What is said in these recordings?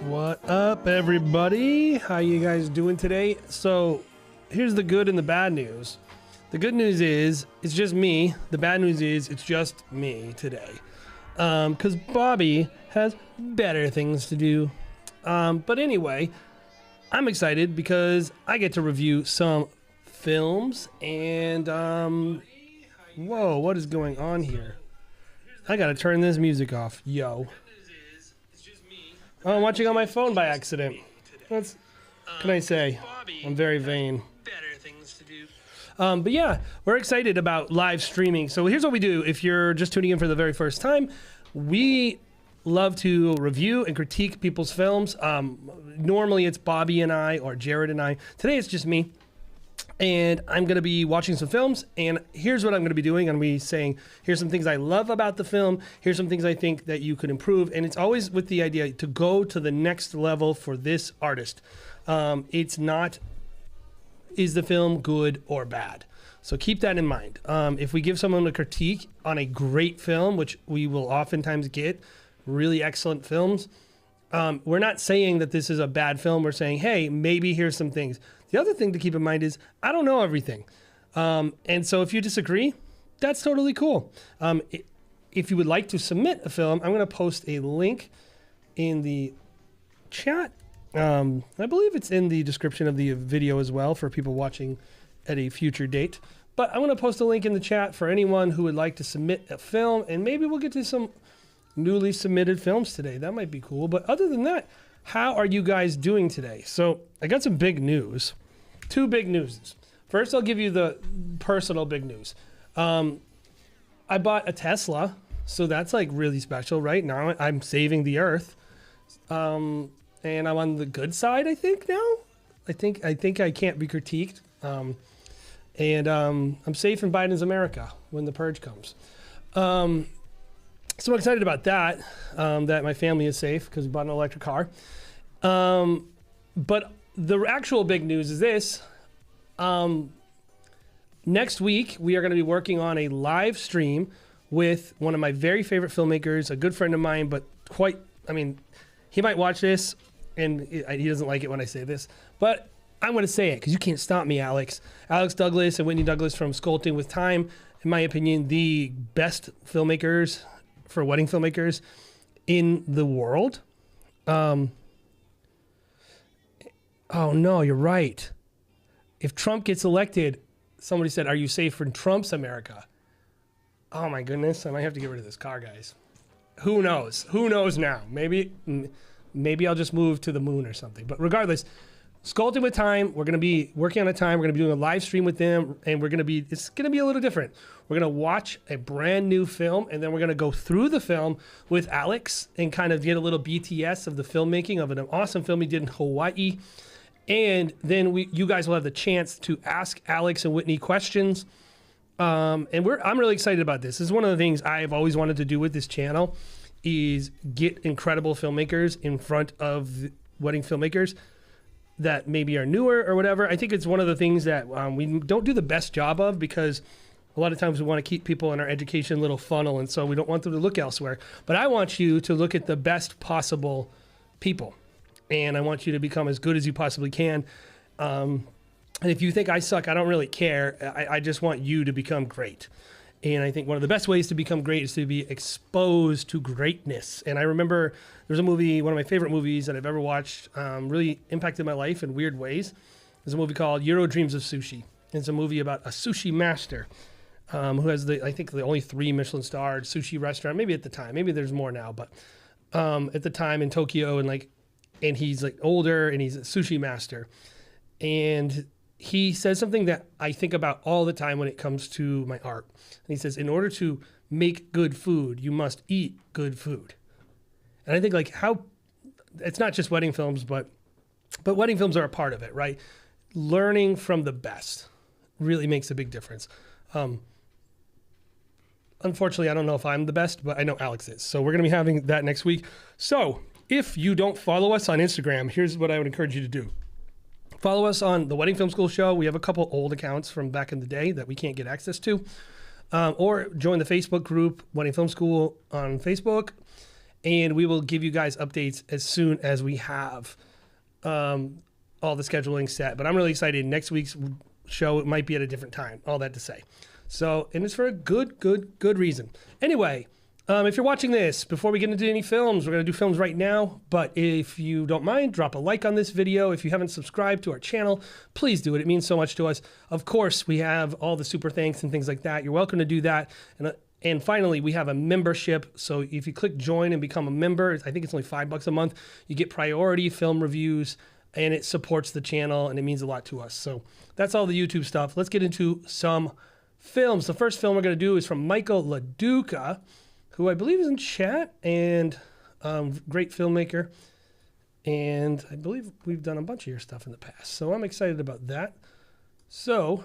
What up, everybody? How you guys doing today? So here's the good and the bad news. The good news is it's just me. The bad news is it's just me today. Because Bobby has better things to do. But anyway, I'm excited because I get to review some films and whoa, what is going on here? I gotta turn this music off. Yo. Oh, I'm watching on my phone by accident. What can I say? I'm very vain. But yeah, we're excited about live streaming. So here's what we do. If you're just tuning in for the very first time, we love to review and critique people's films. Normally it's Bobby and I or Jared and I. Today it's just me. And I'm going to be watching some films, and here's what I'm going to be doing. I'm going to be saying, here's some things I love about the film. Here's some things I think that you could improve. And it's always with the idea to go to the next level for this artist. It's not, is the film good or bad? So keep that in mind. If we give someone a critique on a great film, which we will oftentimes get, really excellent films, we're not saying that this is a bad film. We're saying, hey, maybe here's some things. The other thing to keep in mind is I don't know everything. And so if you disagree, that's totally cool. If you would like to submit a film, I'm going to post a link in the chat. I believe it's in the description of the video as well for people watching at a future date. But I'm going to post a link in the chat for anyone who would like to submit a film, and maybe we'll get to some newly submitted films today. That might be cool. But other than that, how are you guys doing today? So I got some big news. Two big news. First, I'll give you the personal big news. I bought a Tesla, so that's like really special. Right now, I'm saving the earth, and I'm on the good side. I think now. I think I can't be critiqued, and I'm safe in Biden's America when the purge comes. So I'm excited about that. That my family is safe because we bought an electric car. But the actual big news is this. Next week, we are going to be working on a live stream with one of my very favorite filmmakers, a good friend of mine, but he might watch this and he doesn't like it when I say this, but I'm going to say it because you can't stop me, Alex. Alex Douglas and Whitney Douglas from Sculpting with Time, in my opinion, the best filmmakers for wedding filmmakers in the world. Oh no, you're right. If Trump gets elected, somebody said, "Are you safe from Trump's America?" Oh my goodness, I might have to get rid of this car, guys. Who knows? Who knows now? Maybe I'll just move to the moon or something. But regardless, Sculpting with Time, we're going to be working on a time. We're going to be doing a live stream with them, and it's going to be a little different. We're going to watch a brand new film, and then we're going to go through the film with Alex and kind of get a little BTS of the filmmaking of an awesome film he did in Hawaii. And then you guys will have the chance to ask Alex and Whitney questions. I'm really excited about this. This is one of the things I've always wanted to do with this channel is get incredible filmmakers in front of wedding filmmakers that maybe are newer or whatever. I think it's one of the things that we don't do the best job of because a lot of times we want to keep people in our education little funnel, and so we don't want them to look elsewhere. But I want you to look at the best possible people, and I want you to become as good as you possibly can. And if you think I suck, I don't really care. I just want you to become great. And I think one of the best ways to become great is to be exposed to greatness. And I remember there's a movie, one of my favorite movies that I've ever watched, really impacted my life in weird ways. There's a movie called Euro Dreams of Sushi. It's a movie about a sushi master who has I think the only 3 Michelin-starred sushi restaurant, maybe at the time, maybe there's more now, but at the time in Tokyo, and he's like older and he's a sushi master. And he says something that I think about all the time when it comes to my art. And he says, in order to make good food, you must eat good food. And I think it's not just wedding films, but wedding films are a part of it, right? Learning from the best really makes a big difference. Unfortunately, I don't know if I'm the best, but I know Alex is. So we're going to be having that next week. So if you don't follow us on Instagram, here's what I would encourage you to do. Follow us on the Wedding Film School Show. We have a couple old accounts from back in the day that we can't get access to. Or join the Facebook group, Wedding Film School on Facebook. And we will give you guys updates as soon as we have all the scheduling set. But I'm really excited. Next week's show, it might be at a different time. All that to say. So, and it's for a good reason. Anyway, if you're watching this, before we get into any films, we're going to do films right now. But if you don't mind, drop a like on this video. If you haven't subscribed to our channel, please do it. It means so much to us. Of course, we have all the super thanks and things like that. You're welcome to do that. And finally, we have a membership. So if you click join and become a member, I think it's only $5 a month. You get priority film reviews, and it supports the channel, and it means a lot to us. So that's all the YouTube stuff. Let's get into some films. The first film we're going to do is from Michael LaDuca, who I believe is in chat, and great filmmaker. And I believe we've done a bunch of your stuff in the past. So I'm excited about that. So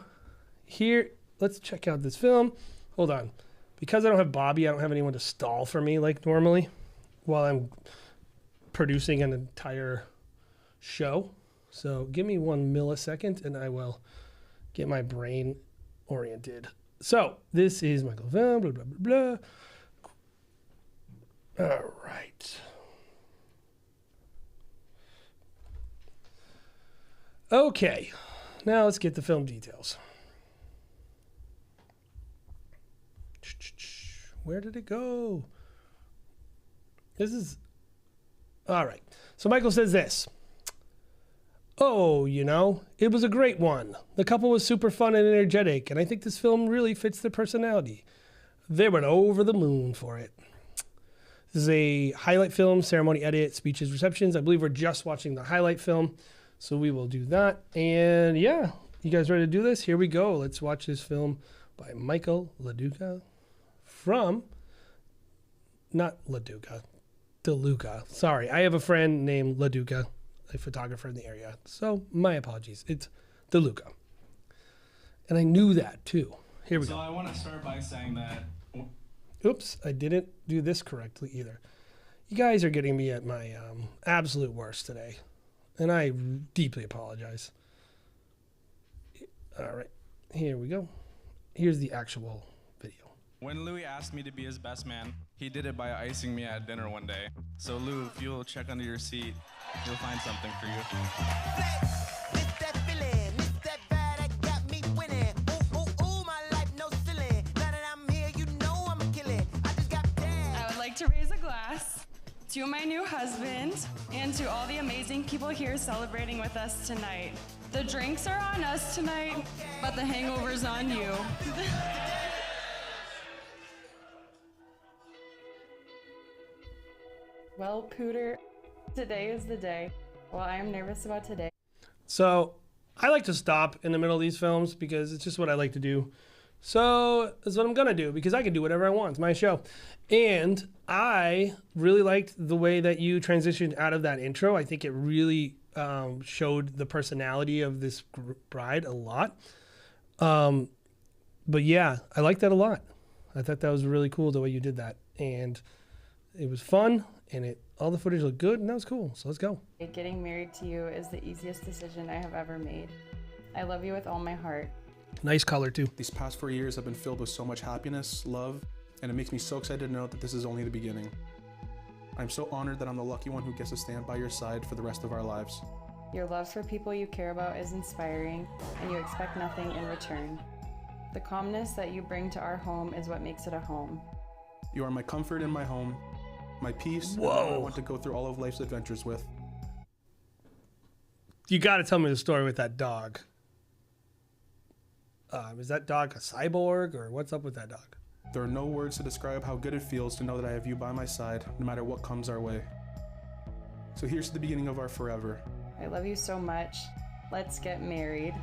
here, let's check out this film. Hold on. Because I don't have Bobby, I don't have anyone to stall for me like normally while I'm producing an entire show. So give me 1 millisecond and I will get my brain oriented. So this is Michael Film, blah, blah, blah, blah. All right. Okay, now let's get the film details. Where did it go? This is... All right. So Michael says this. Oh, it was a great one. The couple was super fun and energetic, and I think this film really fits their personality. They went over the moon for it. This is a highlight film, ceremony edit, speeches, receptions. I believe we're just watching the highlight film, so we will do that. And yeah, you guys ready to do this? Here we go. Let's watch this film by Michael LaDuca from, not LaDuca, DeLuca. Sorry, I have a friend named LaDuca, a photographer in the area. So my apologies. It's DeLuca. And I knew that too. Here we go. So I want to start by saying that... Oops, I didn't do this correctly either. You guys are getting me at my absolute worst today. And I deeply apologize. All right, here we go. Here's the actual video. When Louis asked me to be his best man, he did it by icing me at dinner one day. So Lou, if you'll check under your seat, you'll find something for you. I would like to raise a glass to my new husband and to all the amazing people here celebrating with us tonight. The drinks are on us tonight, but the hangover's on you. Well, Pooter, today is the day. Well, I am nervous about today. So I like to stop in the middle of these films because it's just what I like to do. So that's what I'm going to do because I can do whatever I want. It's my show. And I really liked the way that you transitioned out of that intro. I think it really showed the personality of this bride a lot. But yeah, I liked that a lot. I thought that was really cool the way you did that. And it was fun and all the footage looked good and that was cool. So let's go. Getting married to you is the easiest decision I have ever made. I love you with all my heart. Nice color too. These past 4 years have been filled with so much happiness, love, and it makes me so excited to know that this is only the beginning. I'm so honored that I'm the lucky one who gets to stand by your side for the rest of our lives. Your love for people you care about is inspiring, and you expect nothing in return. The calmness that you bring to our home is what makes it a home. You are my comfort in my home, my peace, and Whoa. who I want to go through all of life's adventures with. You got to tell me the story with that dog. Is that dog a cyborg or what's up with that dog? There are no words to describe how good it feels to know that I have you by my side, no matter what comes our way. So here's to the beginning of our forever. I love you so much. Let's get married.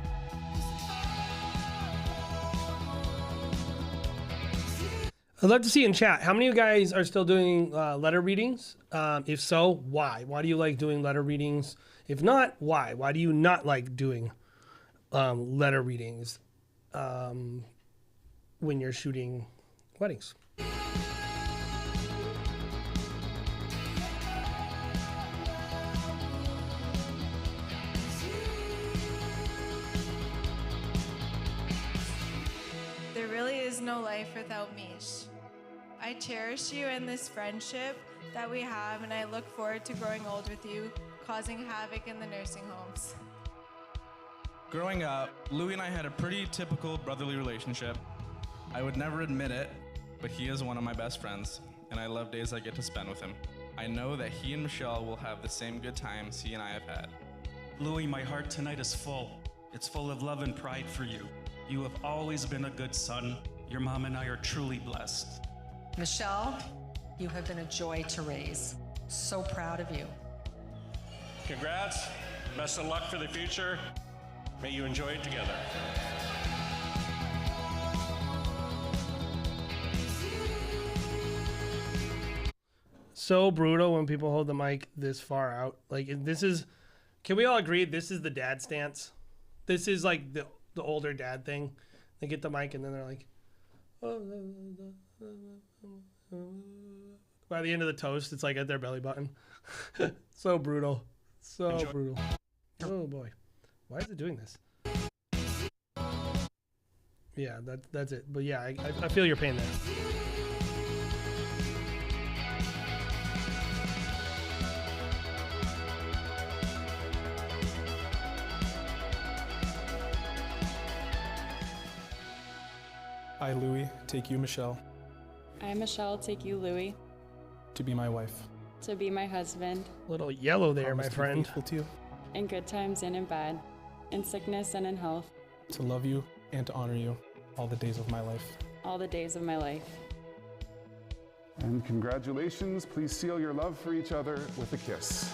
I'd love to see in chat, how many of you guys are still doing letter readings? If so, why? Why do you like doing letter readings? If not, why? Why do you not like doing letter readings when you're shooting weddings? There really is no life without Mish. I cherish you and this friendship that we have, and I look forward to growing old with you, causing havoc in the nursing homes. Growing up, Louis and I had a pretty typical brotherly relationship. I would never admit it, but he is one of my best friends, and I love days I get to spend with him. I know that he and Michelle will have the same good times he and I have had. Louis, my heart tonight is full. It's full of love and pride for you. You have always been a good son. Your mom and I are truly blessed. Michelle, you have been a joy to raise. So proud of you. Congrats. Best of luck for the future. May you enjoy it together. So brutal when people hold the mic this far out. Like this is, can we all agree this is the dad stance? This is like the older dad thing. They get the mic and then they're like, by the end of the toast, it's like at their belly button. So brutal. So brutal. Oh boy. Why is it doing this? Yeah, that's it. But yeah, I feel your pain there. I, Louis, take you, Michelle, I, Michelle, take you, Louis, to be my wife. to be my husband, Little yellow there, Promise my to be friend. faithful to you, in good times and in bad, in sickness and in health, to love you, and to honor you all the days of my life. all the days of my life. And congratulations, please seal your love for each other with a kiss.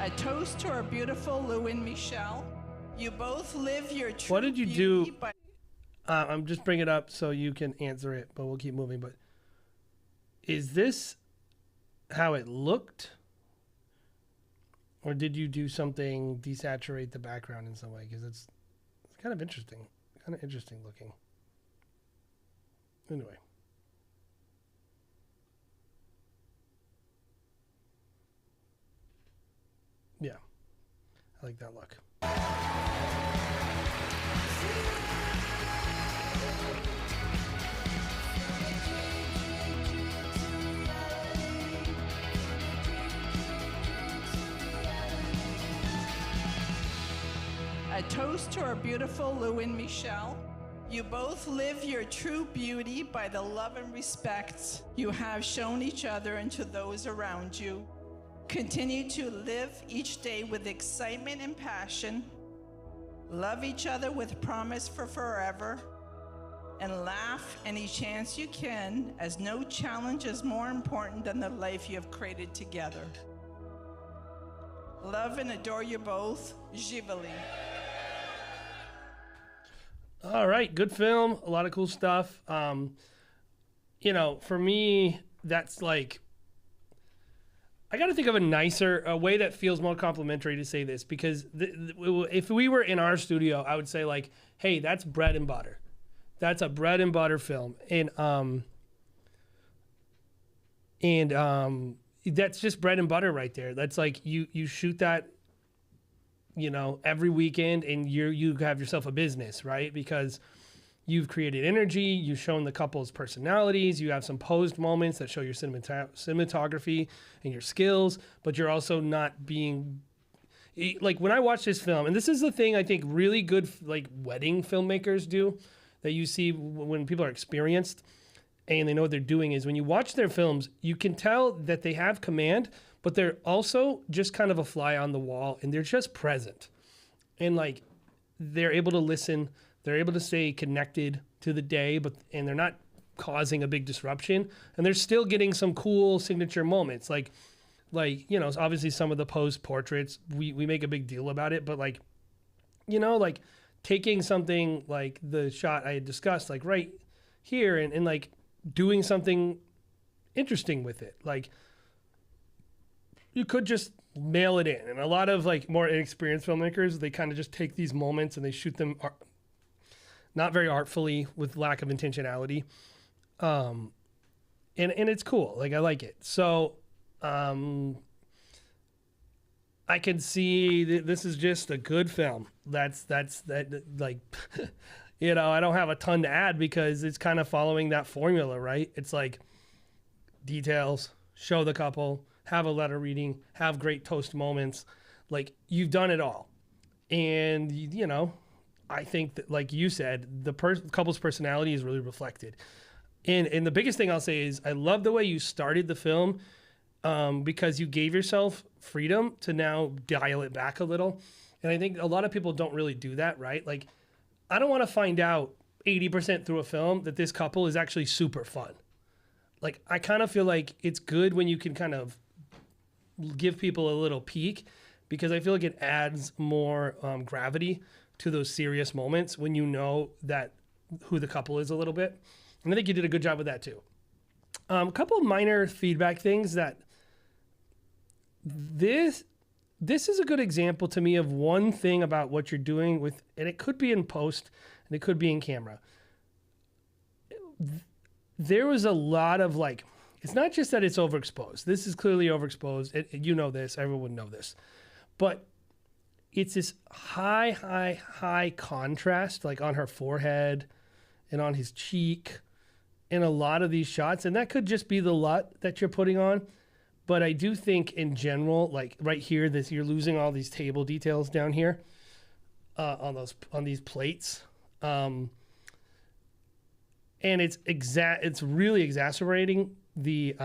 A toast to our beautiful Lou and Michelle. You both live your true What did you beauty do? by- I'm just bringing it up so you can answer it, but we'll keep moving. But is this how it looked? Or did you do something, desaturate the background in some way? Because it's kind of interesting. Kind of interesting looking. Anyway. Yeah. I like that look. A toast to our beautiful Lou and Michelle. You both live your true beauty by the love and respect you have shown each other and to those around you. Continue to live each day with excitement and passion. Love each other with promise for forever. And laugh any chance you can, as no challenge is more important than the life you have created together. Love and adore you both, Givali. All right, good film, a lot of cool stuff. You know, for me, that's like, I got to think of a way that feels more complimentary to say this, because if we were in our studio, I would say like, hey, that's bread and butter. That's a bread and butter film. And that's just bread and butter right there. That's like, you shoot that, you know, every weekend, and you have yourself a business, right? Because you've created energy, you've shown the couple's personalities, you have some posed moments that show your cinematography and your skills, but you're also not being, like, when I watch this film, and this is the thing I think really good, like, wedding filmmakers do, that you see when people are experienced and they know what they're doing, is when you watch their films, you can tell that they have command, but they're also just kind of a fly on the wall, and they're just present. And like, they're able to listen, they're able to stay connected to the day, and they're not causing a big disruption. And they're still getting some cool signature moments. Like, you know, obviously some of the posed portraits, we make a big deal about it, but like, you know, like taking something like the shot I had discussed, like right here, and like doing something interesting with it. Like, you could just mail it in. And a lot of like more inexperienced filmmakers, they kind of just take these moments and they shoot them not very artfully, with lack of intentionality. And it's cool. Like, I like it. So I can see this is just a good film. That's like, you know, I don't have a ton to add, because it's kind of following that formula, right? It's like details, show the couple, have a letter reading, have great toast moments. Like, you've done it all. And, you know, I think that, like you said, the couple's personality is really reflected. And the biggest thing I'll say is, I love the way you started the film, because you gave yourself freedom to now dial it back a little. And I think a lot of people don't really do that, right? Like, I don't want to find out 80% through a film that this couple is actually super fun. Like, I kind of feel like it's good when you can kind of give people a little peek, because I feel like it adds more gravity to those serious moments when you know that who the couple is a little bit. And I think you did a good job with that too. A couple of minor feedback things that this is a good example to me of one thing about what you're doing with, and it could be in post and it could be in camera. There was a lot of like, it's not just that it's overexposed. This is clearly overexposed. You know this, everyone would know this. But it's this high contrast, like on her forehead and on his cheek in a lot of these shots. And that could just be the LUT that you're putting on. But I do think in general, like right here, you're losing all these table details down here on these plates. And it's really exacerbating the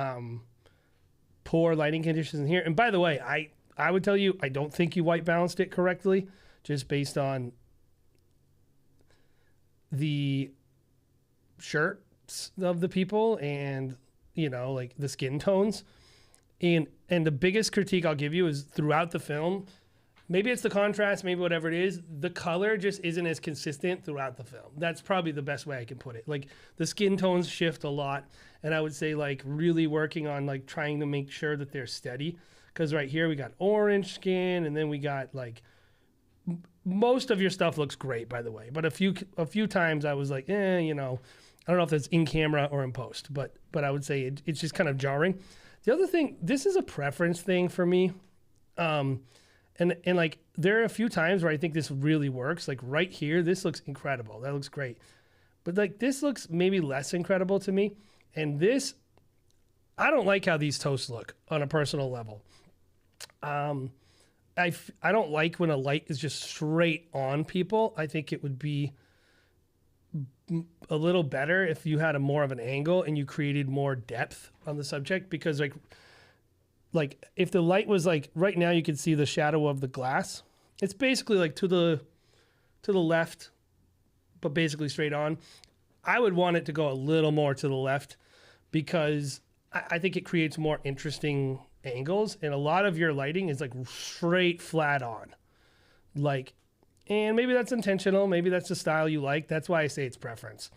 poor lighting conditions in here. And by the way, I would tell you, I don't think you white balanced it correctly, just based on the shirts of the people and, you know, like the skin tones. And the biggest critique I'll give you is throughout the film, maybe it's the contrast, maybe whatever it is, the color just isn't as consistent throughout the film. That's probably the best way I can put it. Like, the skin tones shift a lot, and I would say like really working on like trying to make sure that they're steady. Because right here we got orange skin, and then we got like, most of your stuff looks great, by the way. But a few times I was like, you know, I don't know if that's in camera or in post, but I would say it's just kind of jarring. The other thing, this is a preference thing for me. And like, there are a few times where I think this really works. Like right here, this looks incredible. That looks great. But like, this looks maybe less incredible to me. And this, I don't like how these toasts look on a personal level. I don't like when a light is just straight on people. I think it would be a little better if you had a more of an angle and you created more depth on the subject, because like if the light was like right now, you can see the shadow of the glass. It's basically like to the left, but basically straight on. I would want it to go a little more to the left, because I think it creates more interesting angles, and a lot of your lighting is like straight flat on. Like, and maybe that's intentional. Maybe that's the style you like. That's why I say it's preference.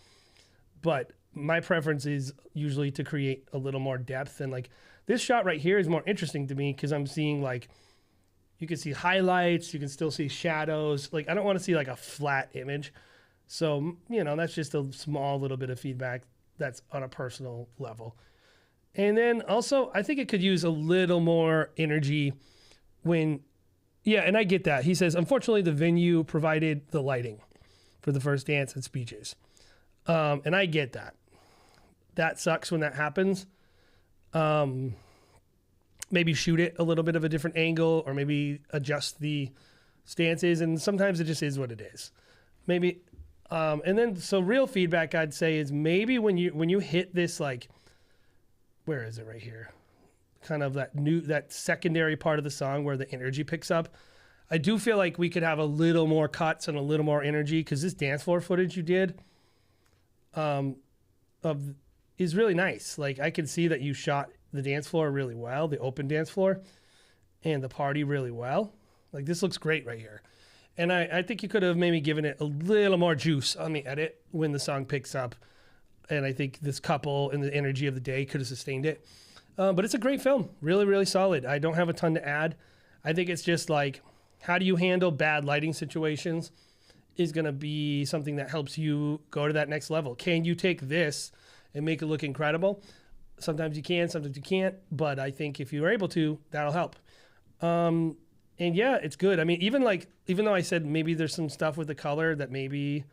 But my preference is usually to create a little more depth. And like this shot right here is more interesting to me because I'm seeing like, you can see highlights, you can still see shadows. Like I don't want to see like a flat image. So, you know, that's just a small little bit of feedback that's on a personal level. And then also, I think it could use a little more energy when, yeah, and I get that. He says, unfortunately, the venue provided the lighting for the first dance and speeches. And I get that. That sucks when that happens. Maybe shoot it a little bit of a different angle, or maybe adjust the stances. And sometimes it just is what it is. Maybe, and then, so real feedback I'd say is maybe when you hit this, like, where is it right here? Kind of that secondary part of the song where the energy picks up. I do feel like we could have a little more cuts and a little more energy, because this dance floor footage you did is really nice. Like I can see that you shot the dance floor really well, the open dance floor, and the party really well. Like this looks great right here. And I think you could have maybe given it a little more juice on the edit when the song picks up. And I think this couple and the energy of the day could have sustained it. But it's a great film. Really, really solid. I don't have a ton to add. I think it's just like, how do you handle bad lighting situations is going to be something that helps you go to that next level. Can you take this and make it look incredible? Sometimes you can, sometimes you can't. But I think if you're able to, that'll help. And yeah, it's good. I mean, even though I said maybe there's some stuff with the color that maybe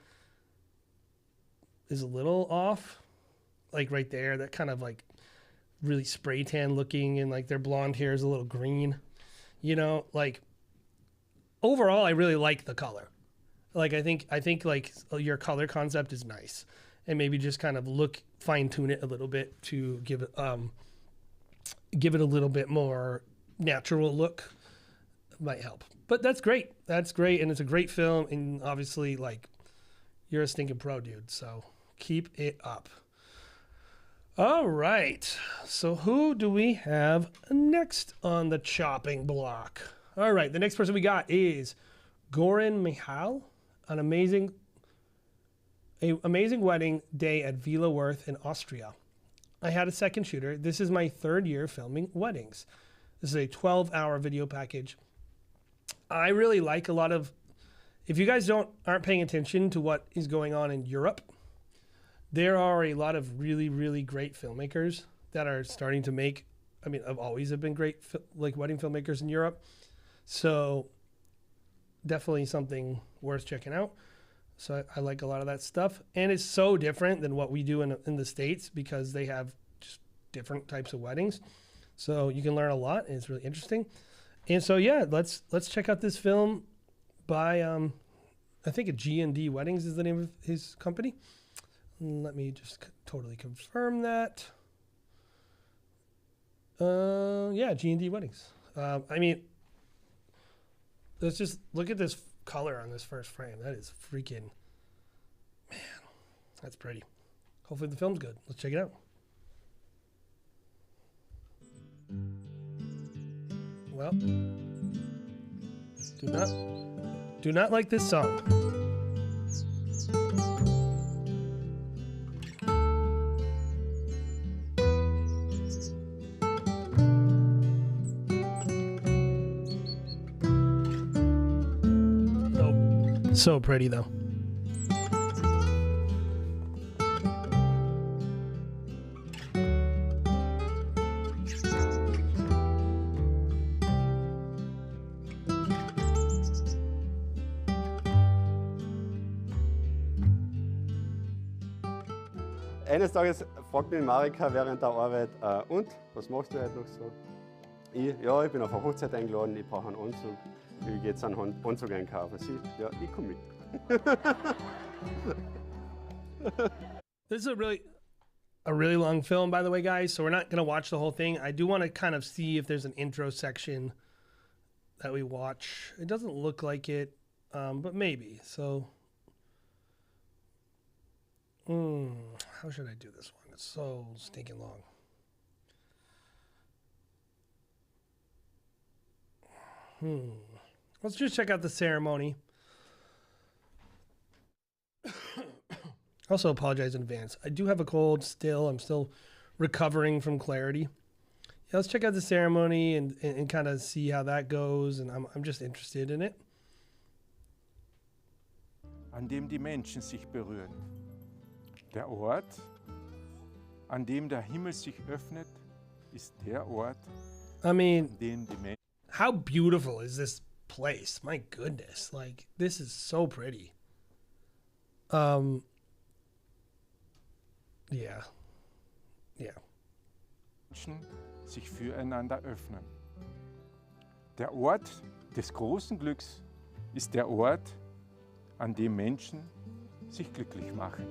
is a little off, like right there, that kind of like really spray tan looking, and like their blonde hair is a little green, you know, like overall I really like the color. Like I think like your color concept is nice, and maybe just kind of fine tune it a little bit to give it a little bit more natural look might help. But that's great. That's great. And it's a great film, and obviously like you're a stinking pro, dude. So keep it up. All right. So who do we have next on the chopping block? All right. The next person we got is Goran Mihal, an amazing wedding day at Villa Worth in Austria. I had a second shooter. This is my third year filming weddings. This is a 12-hour video package. I really like a lot of, if you guys aren't paying attention to what is going on in Europe, there are a lot of really, really great filmmakers that are starting to make, I mean, I've always have been great like wedding filmmakers in Europe. So definitely something worth checking out. So I like a lot of that stuff. And it's so different than what we do in the States, because they have just different types of weddings. So you can learn a lot, and it's really interesting. And so, yeah, let's check out this film by, I think G&D Weddings is the name of his company. Let me just totally confirm that. Yeah, G&D Weddings. I mean, let's just look at this color on this first frame. That is freaking, man, that's pretty. Hopefully the film's good. Let's check it out. Well, do not like this song. So pretty though. Eines Tages fragt mich Marika während der Arbeit, und, was machst du heute noch so? Ich bin auf eine Hochzeit eingeladen, ich brauche einen Anzug. Wie geht's einen Anzug einkaufen? Sie, ja, ich komme mit. This is a really long film, by the way, guys. So we're not going to watch the whole thing. I do want to kind of see if there's an intro section that we watch. It doesn't look like it, but maybe. So, how should I do this one? It's so stinking long. Let's just check out the ceremony. Also apologize in advance. I do have a cold still. I'm still recovering from clarity. Yeah, let's check out the ceremony and kind of see how that goes. And I'm just interested in it. An dem die Menschen sich berühren. Der Ort, an dem der Himmel sich öffnet, ist der Ort, I mean, an dem die Menschen... How beautiful is this place? My goodness. Like, this is so pretty. Yeah. Menschen sich füreinander öffnen. Der Ort des großen Glücks ist der Ort, an dem Menschen sich glücklich machen.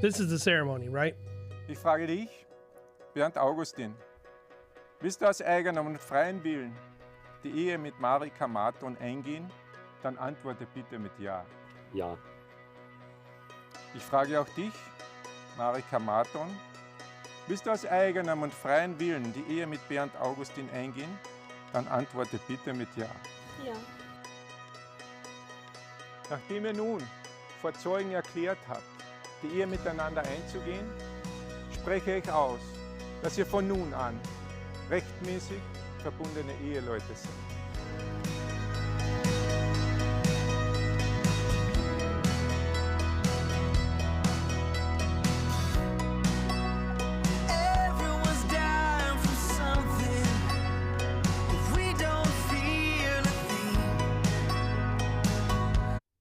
This is the ceremony, right? Ich frage dich, Bernd Augustin, willst du aus eigenem und freien Willen die Ehe mit Marika Marton eingehen? Dann antworte bitte mit Ja. Ja. Ich frage auch dich, Marika Marton, willst du aus eigenem und freien Willen die Ehe mit Bernd Augustin eingehen? Dann antworte bitte mit Ja. Ja. Nachdem ihr nun vor Zeugen erklärt habt, die Ehe miteinander einzugehen, spreche ich aus, dass ihr von nun an rechtmäßig verbundene Eheleute seid.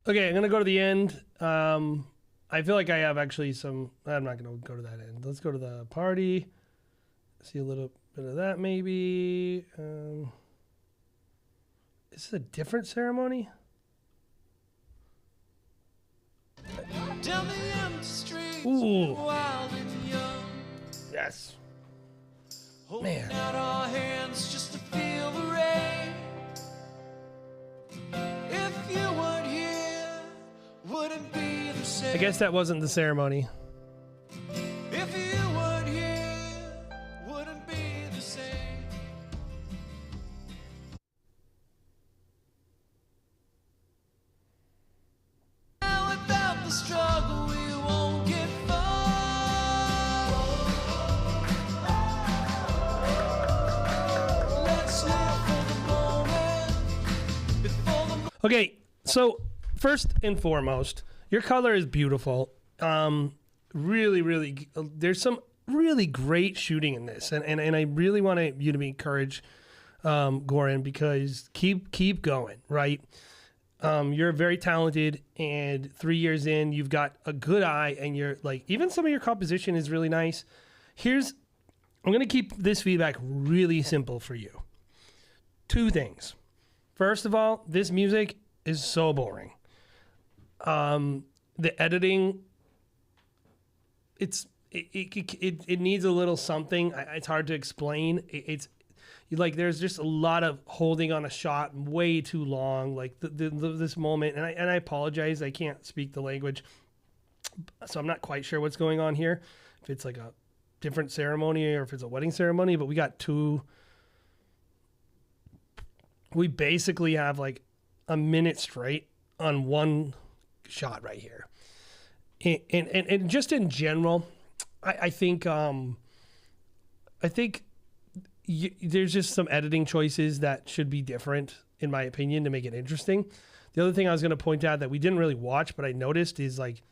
Okay, I'm going to go to the end. I feel like I have actually some... I'm not going to go to that end. Let's go to the party. See a little bit of that, maybe. Is this a different ceremony? Down the empty streets, Ooh. wild and young. Yes. Holding Man. out our hands just to feel the rain. If you weren't here, wouldn't be the same. I guess that wasn't the ceremony. If you weren't here, wouldn't be the same. Now without the struggle, we won't get far. Let's live for the moment before the Okay, so first and foremost, your color is beautiful. Really, there's some really great shooting in this, and I really want you to be encouraged, Goran, because keep going, right? You're very talented, and 3 years in, you've got a good eye, and you're like, even some of your composition is really nice. I'm gonna keep this feedback really simple for you. 2 things. First of all, this music is so boring. The editing, it needs a little something. It's hard to explain. It's like there's just a lot of holding on a shot way too long. Like this moment, and I apologize. I can't speak the language, so I'm not quite sure what's going on here. If it's like a different ceremony or if it's a wedding ceremony, but we got 2. We basically have like a minute straight on one shot right here. And just in general, I think there's just some editing choices that should be different, in my opinion, to make it interesting. The other thing I was going to point out that we didn't really watch, but I noticed is like,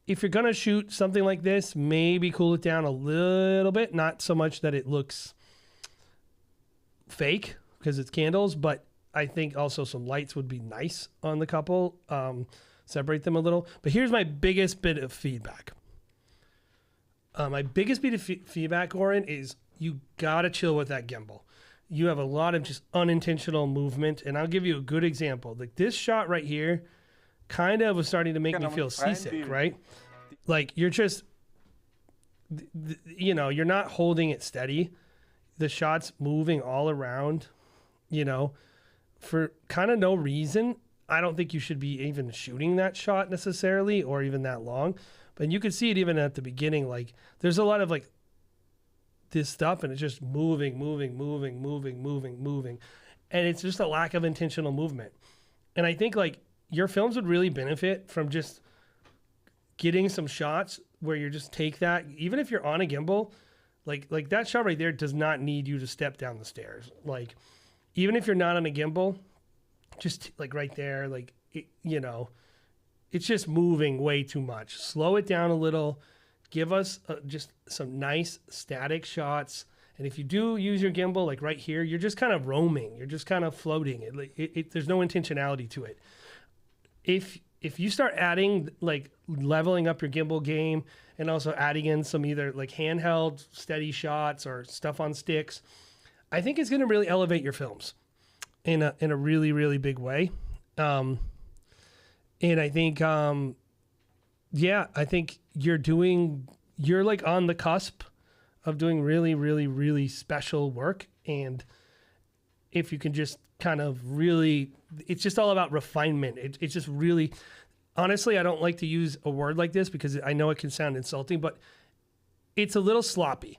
if you're going to shoot something like this, maybe cool it down a little bit, not so much that it looks fake because it's candles, but I think also some lights would be nice on the couple, separate them a little. But here's my biggest bit of feedback. My biggest bit of feedback, Oren, is you gotta chill with that gimbal. You have a lot of just unintentional movement, and I'll give you a good example. Like this shot right here kind of was starting to make me feel seasick, right? Like you're just, you know, you're not holding it steady. The shot's moving all around, you know, for kind of no reason. I don't think you should be even shooting that shot necessarily or even that long. But you could see it even at the beginning. Like there's a lot of like this stuff and it's just moving. And it's just a lack of intentional movement. And I think like your films would really benefit from just getting some shots where you just take that, even if you're on a gimbal, like that shot right there does not need you to step down the stairs. Like even if you're not on a gimbal, just like right there, like, it, you know, it's just moving way too much. Slow it down a little. Give us just some nice static shots. And if you do use your gimbal, like right here, you're just kind of roaming. You're just kind of floating. There's no intentionality to it. If you start adding, like leveling up your gimbal game and also adding in some either like handheld steady shots or stuff on sticks, I think it's going to really elevate your films in a really, really big way. And I think, I think you're like on the cusp of doing really, really, really special work. And if you can just kind of really, it's just all about refinement. It's just really, honestly, I don't like to use a word like this because I know it can sound insulting, but it's a little sloppy.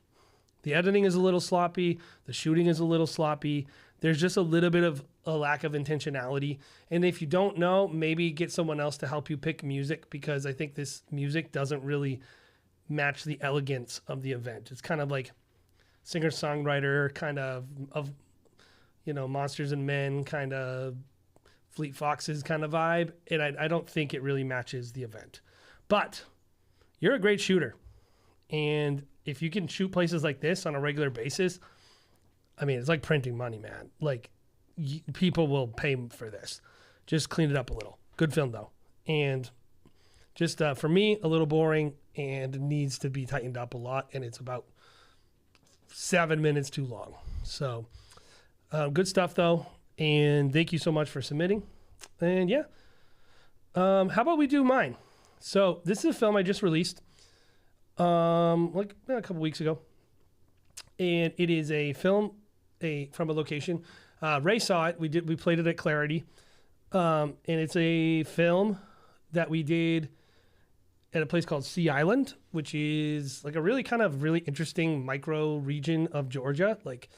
The editing is a little sloppy. The shooting is a little sloppy. There's just a little bit of a lack of intentionality. And if you don't know, maybe get someone else to help you pick music because I think this music doesn't really match the elegance of the event. It's kind of like singer-songwriter kind of you know, Monsters and Men kind of Fleet Foxes kind of vibe. And I don't think it really matches the event. But you're a great shooter. And if you can shoot places like this on a regular basis, I mean, it's like printing money, man. Like, people will pay for this. Just clean it up a little. Good film, though. And just, for me, a little boring and needs to be tightened up a lot. And it's about 7 minutes too long. So, good stuff, though. And thank you so much for submitting. And, yeah. How about we do mine? So, this is a film I just released. Like a couple weeks ago, and it is a film from a location. Ray saw it. We played it at Clarity, and it's a film that we did at a place called Sea Island, which is like a really kind of really interesting micro region of Georgia, like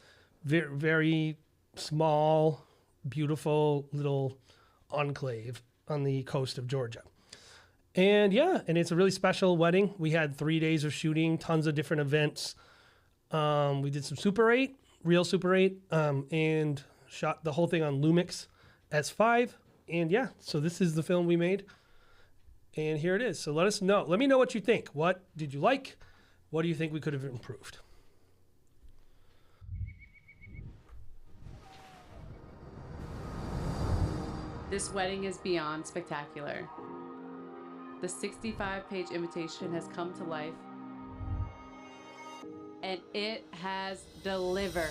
very, very small, beautiful little enclave on the coast of Georgia. And yeah, and it's a really special wedding. We had 3 days of shooting, tons of different events. We did some Super 8, real Super 8, and shot the whole thing on Lumix S5. And yeah, so this is the film we made. And here it is. So let us know. Let me know what you think. What did you like? What do you think we could have improved? This wedding is beyond spectacular. The 65-page invitation has come to life, and it has delivered.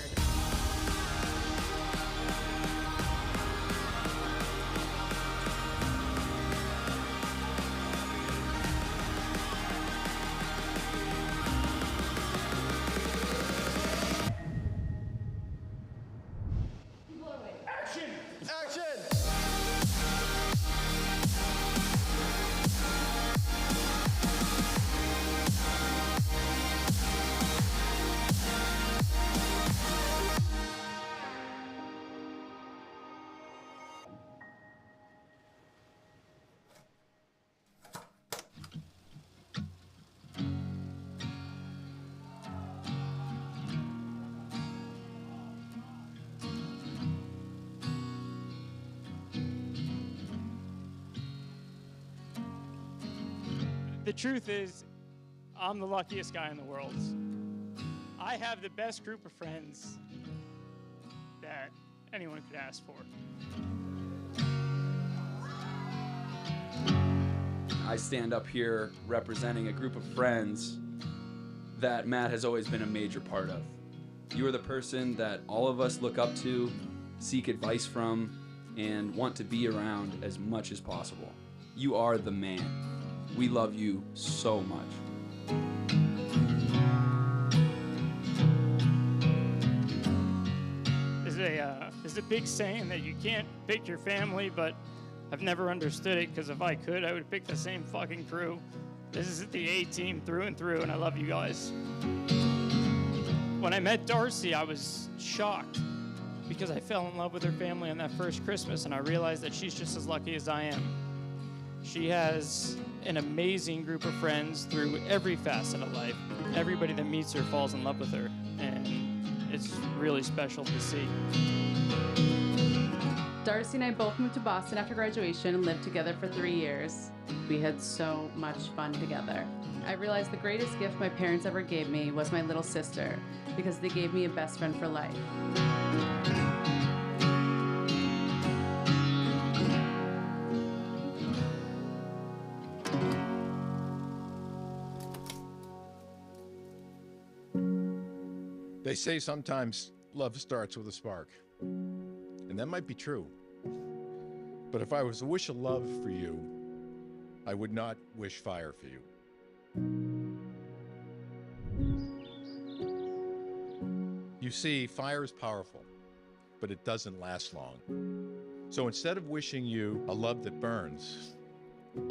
The truth is, I'm the luckiest guy in the world. I have the best group of friends that anyone could ask for. I stand up here representing a group of friends that Matt has always been a major part of. You are the person that all of us look up to, seek advice from, and want to be around as much as possible. You are the man. We love you so much. There's a big saying that you can't pick your family, but I've never understood it, because if I could, I would pick the same fucking crew. This is the A-team through and through, and I love you guys. When I met Darcy, I was shocked because I fell in love with her family on that first Christmas, and I realized that she's just as lucky as I am. She has an amazing group of friends through every facet of life. Everybody that meets her falls in love with her, and it's really special to see. Darcy and I both moved to Boston after graduation and lived together for 3 years. We had so much fun together. I realized the greatest gift my parents ever gave me was my little sister, because they gave me a best friend for life. They say sometimes love starts with a spark, and that might be true. But if I was to wish a love for you, I would not wish fire for you. You see, fire is powerful, but it doesn't last long. So instead of wishing you a love that burns,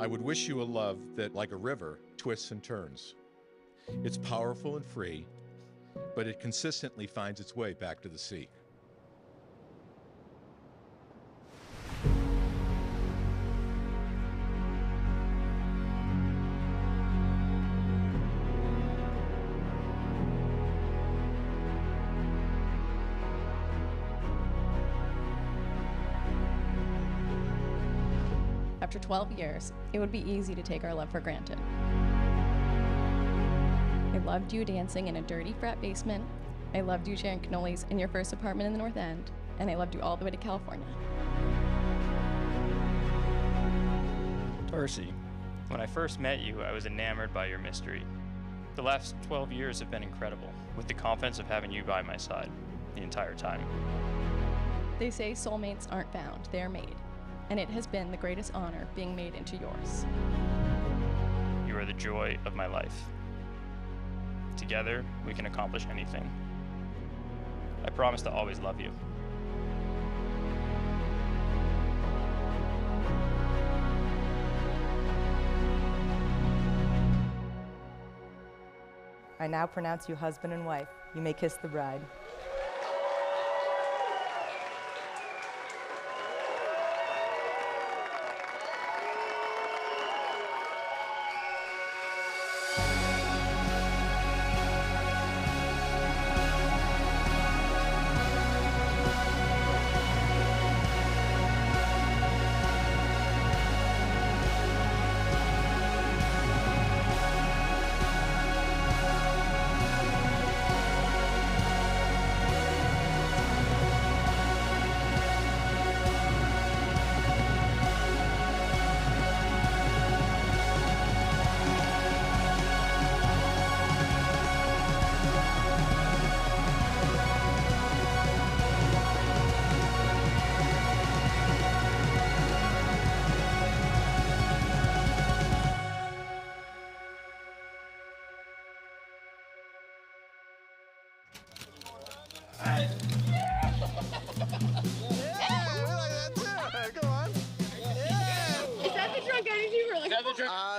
I would wish you a love that, like a river, twists and turns. It's powerful and free, but it consistently finds its way back to the sea. After 12 years, it would be easy to take our love for granted. I loved you dancing in a dirty frat basement. I loved you sharing cannolis in your first apartment in the North End. And I loved you all the way to California. Darcy, when I first met you, I was enamored by your mystery. The last 12 years have been incredible, with the confidence of having you by my side the entire time. They say soulmates aren't found, they are made. And it has been the greatest honor being made into yours. You are the joy of my life. Together, we can accomplish anything. I promise to always love you. I now pronounce you husband and wife. You may kiss the bride.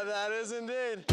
That is indeed.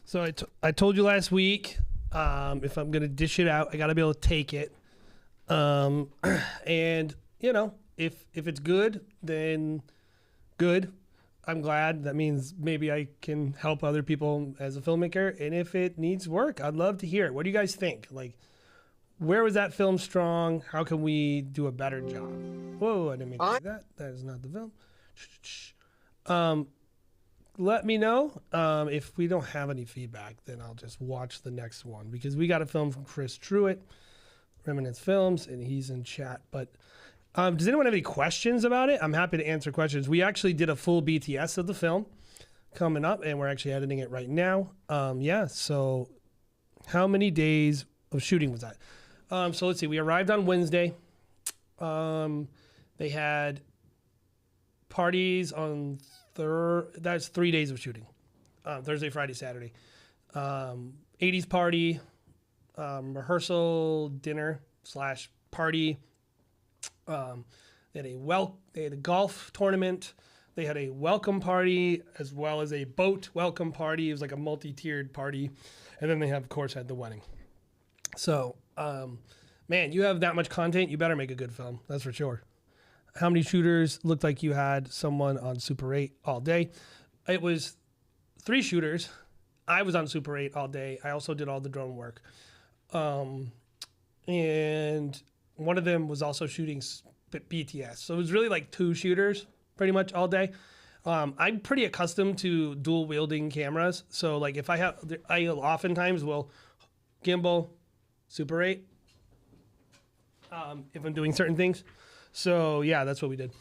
So I told you last week, if I'm gonna dish it out, I gotta be able to take it. And you know, if it's good, then good. I'm glad. That means maybe I can help other people as a filmmaker. And if it needs work, I'd love to hear it. What do you guys think? Like, where was that film strong? How can we do a better job? Whoa, I didn't mean to say that. That is not the film. Let me know. If we don't have any feedback, then I'll just watch the next one, because we got a film from Chris Truitt, Remnants Films, and he's in chat. But does anyone have any questions about it? I'm happy to answer questions. We actually did a full BTS of the film coming up, and we're actually editing it right now. Yeah, so how many days of shooting was that? So let's see. We arrived on Wednesday. They had parties on that's 3 days of shooting. Thursday, Friday, Saturday. 80s party, rehearsal, dinner / party. They had a golf tournament. They had a welcome party as well as a boat welcome party. It was like a multi-tiered party. And then they of course had the wedding. So, man, you have that much content, you better make a good film. That's for sure. How many shooters? Looked like you had someone on Super 8 all day. It was 3 shooters. I was on Super 8 all day. I also did all the drone work. And one of them was also shooting BTS. So it was really like 2 shooters pretty much all day. I'm pretty accustomed to dual wielding cameras. So like if I oftentimes will gimbal Super 8 if I'm doing certain things. So yeah, that's what we did.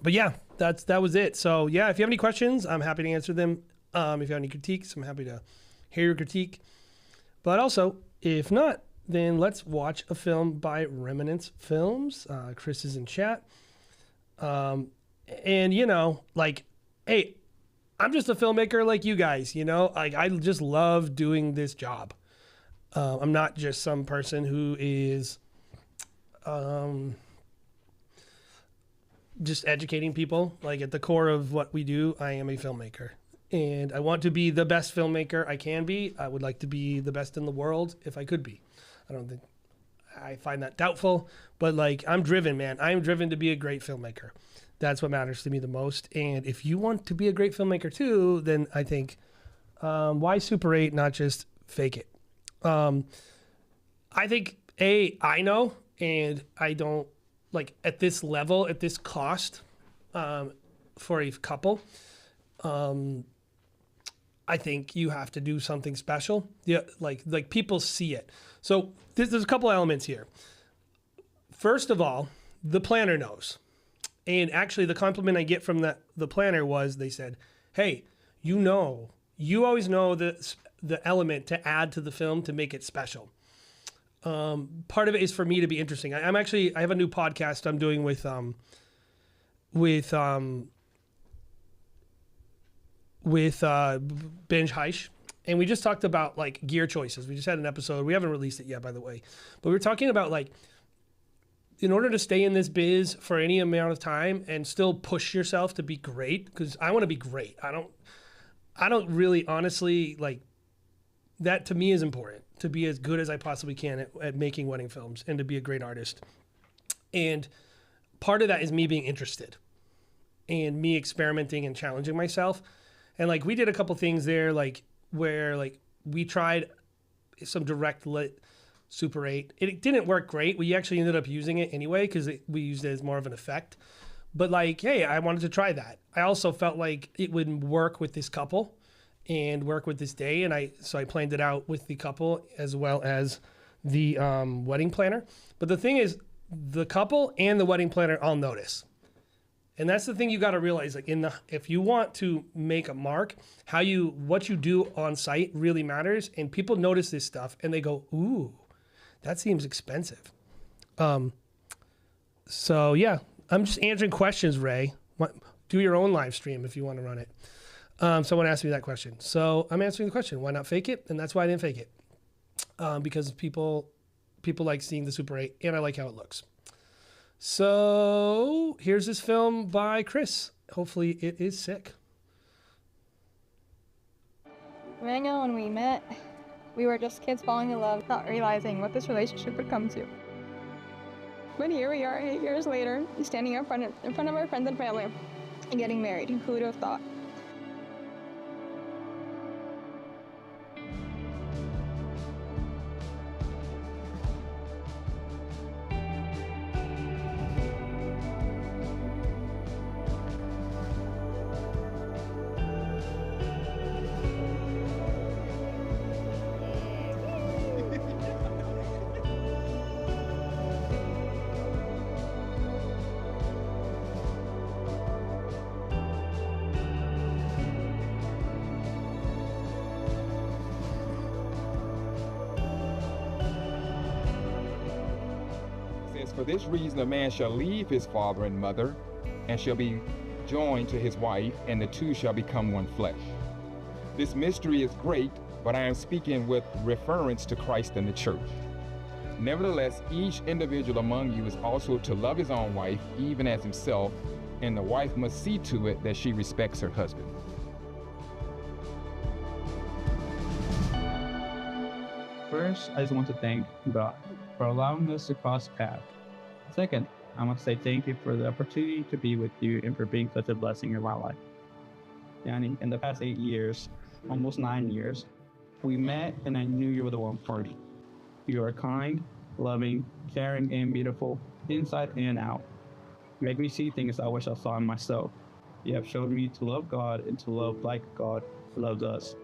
But yeah, that was it. So yeah, if you have any questions, I'm happy to answer them. If you have any critiques, I'm happy to hear your critique. But also, if not, then let's watch a film by Remnants Films. Chris is in chat. And you know, like, hey, I'm just a filmmaker like you guys, you know? Like, I just love doing this job. I'm not just some person who is just educating people. Like, at the core of what we do, I am a filmmaker. And I want to be the best filmmaker I can be. I would like to be the best in the world if I could be. I find that doubtful, but like, I'm driven, man. I'm driven to be a great filmmaker. That's what matters to me the most. And if you want to be a great filmmaker too, then I think, why Super 8, not just fake it? I think I know, and I don't like at this level, at this cost, for a couple, I think you have to do something special. Yeah, like people see it. So there's a couple elements here. First of all, the planner knows. And actually the compliment I get from the planner was, they said, hey, you always know the element to add to the film to make it special. Part of it is for me to be interesting. I have a new podcast I'm doing with Binge Heish, and we just talked about like gear choices. We just had an episode. We haven't released it yet, by the way, but we were talking about like, in order to stay in this biz for any amount of time and still push yourself to be great, because I want to be great. I don't really honestly like that. To me is important to be as good as I possibly can at making wedding films and to be a great artist. And part of that is me being interested and me experimenting and challenging myself. And like, we did a couple things there, like where like we tried some direct lit Super 8. It didn't work great. We actually ended up using it anyway because we used it as more of an effect. But like, hey, I wanted to try that. I also felt like it would work with this couple and work with this day. And so I planned it out with the couple as well as the wedding planner. But the thing is, the couple and the wedding planner all notice. And that's the thing you got to realize, like if you want to make a mark, what you do on site really matters. And people notice this stuff and they go, ooh, that seems expensive. So yeah, I'm just answering questions, Ray. Do your own live stream if you want to run it. Someone asked me that question. So I'm answering the question, why not fake it? And that's why I didn't fake it. Because people like seeing the Super 8 and I like how it looks. So here's this film by Chris. Hopefully it is sick. Emmanuel, when we met, we were just kids falling in love, not realizing what this relationship would come to. But here we are, 8 years later, standing in front of our friends and family and getting married. Who would have thought? For this reason, a man shall leave his father and mother, and shall be joined to his wife, and the two shall become one flesh. This mystery is great, but I am speaking with reference to Christ and the church. Nevertheless, each individual among you is also to love his own wife, even as himself, and the wife must see to it that she respects her husband. First, I just want to thank God for allowing us to cross paths. Second, I want to say thank you for the opportunity to be with you and for being such a blessing in my life. Yanni, in the past 8 years, almost 9 years, we met and I knew you were the one for me. You are kind, loving, caring, and beautiful, inside and out. You make me see things I wish I saw in myself. You have shown me to love God and to love like God loves us.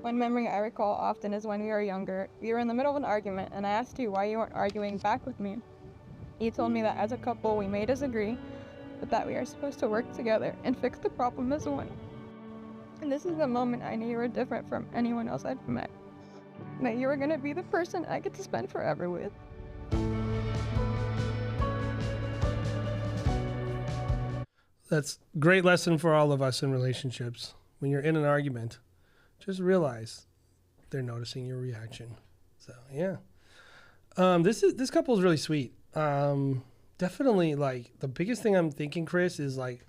One memory I recall often is when we were younger. We were in the middle of an argument, and I asked you why you weren't arguing back with me. You told me that as a couple we may disagree, but that we are supposed to work together and fix the problem as one. And this is the moment I knew you were different from anyone else I'd met. That you were going to be the person I get to spend forever with. That's a great lesson for all of us in relationships. When you're in an argument, just realize they're noticing your reaction. So yeah, this couple is really sweet. Definitely, like, the biggest thing I'm thinking, Chris, is like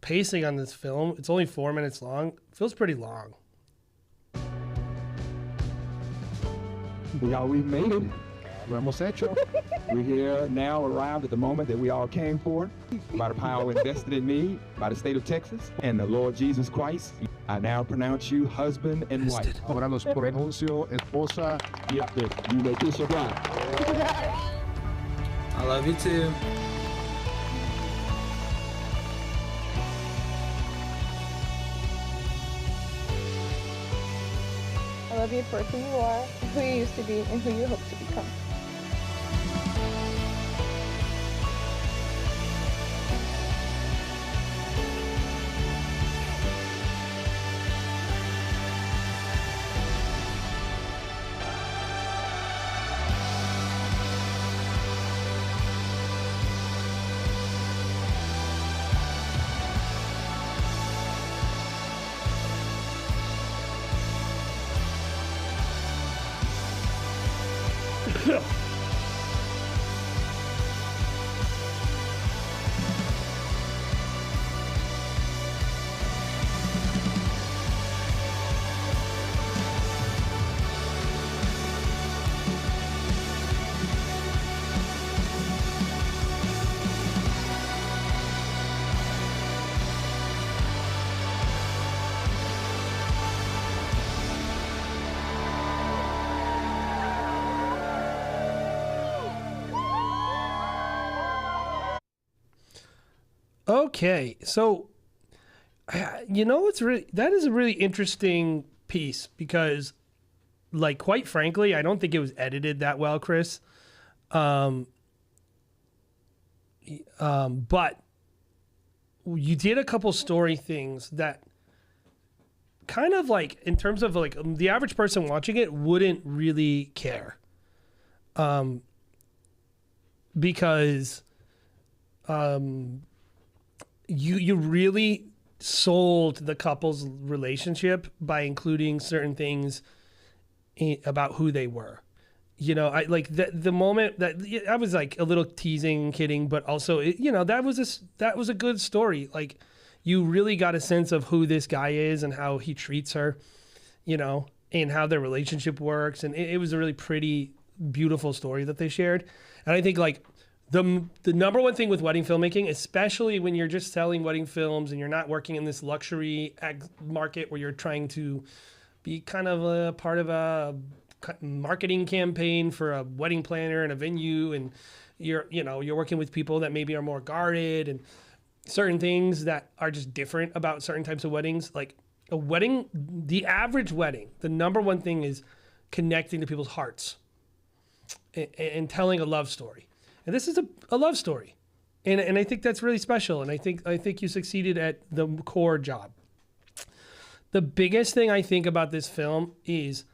pacing on this film. It's only 4 minutes long. It feels pretty long. Y'all, we've made it. We're almost central. We're here now, arrived at the moment that we all came for, by the power invested in me, by the state of Texas, and the Lord Jesus Christ. I now pronounce you husband and wife. Ahora los pronuncio esposa y you may kiss your bride. I love you too. I love you for who you are, who you used to be, and who you hope to become. Okay, so you know that is a really interesting piece because, like, quite frankly, I don't think it was edited that well, Chris. But you did a couple story things that kind of, like, in terms of, like, the average person watching it wouldn't really care. Because you really sold the couple's relationship by including certain things about who they were. You know, I like the moment that I was like a little teasing, kidding, but also that was a good story. Like, you really got a sense of who this guy is and how he treats her, you know, and how their relationship works. And it was a really pretty, beautiful story that they shared. And I think like the number one thing with wedding filmmaking, especially when you're just selling wedding films and you're not working in this luxury market where you're trying to be kind of a part of a marketing campaign for a wedding planner and a venue, and you're working with people that maybe are more guarded and certain things that are just different about certain types of weddings. Like a wedding, the average wedding, the number one thing is connecting to people's hearts and telling a love story. And this is a love story. And I think that's really special. And I think you succeeded at the core job. The biggest thing I think about this film is